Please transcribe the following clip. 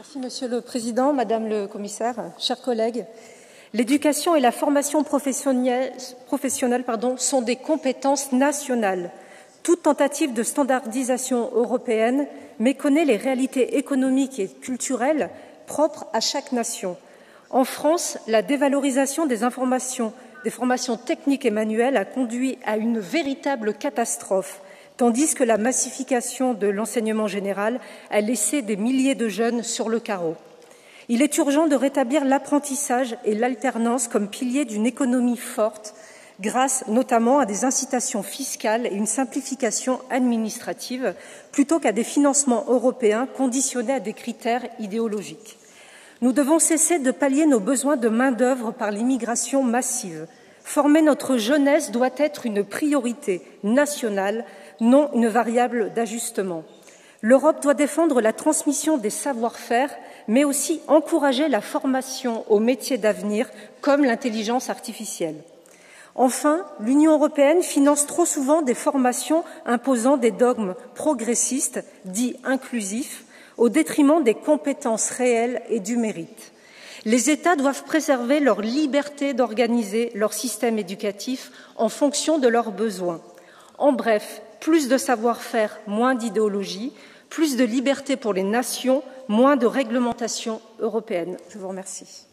Merci Monsieur le Président, Madame le Commissaire, chers collègues. L'éducation et la formation professionnelle sont des compétences nationales. Toute tentative de standardisation européenne méconnaît les réalités économiques et culturelles propres à chaque nation. En France, la dévalorisation des formations techniques et manuelles a conduit à une véritable catastrophe, tandis que la massification de l'enseignement général a laissé des milliers de jeunes sur le carreau. Il est urgent de rétablir l'apprentissage et l'alternance comme piliers d'une économie forte, grâce notamment à des incitations fiscales et une simplification administrative, plutôt qu'à des financements européens conditionnés à des critères idéologiques. Nous devons cesser de pallier nos besoins de main-d'œuvre par l'immigration massive. Former notre jeunesse doit être une priorité nationale, non une variable d'ajustement. L'Europe doit défendre la transmission des savoir-faire, mais aussi encourager la formation aux métiers d'avenir, comme l'intelligence artificielle. Enfin, l'Union européenne finance trop souvent des formations imposant des dogmes progressistes, dits inclusifs, au détriment des compétences réelles et du mérite. Les États doivent préserver leur liberté d'organiser leur système éducatif en fonction de leurs besoins. En bref, plus de savoir-faire, moins d'idéologie, plus de liberté pour les nations, moins de réglementation européenne. Je vous remercie.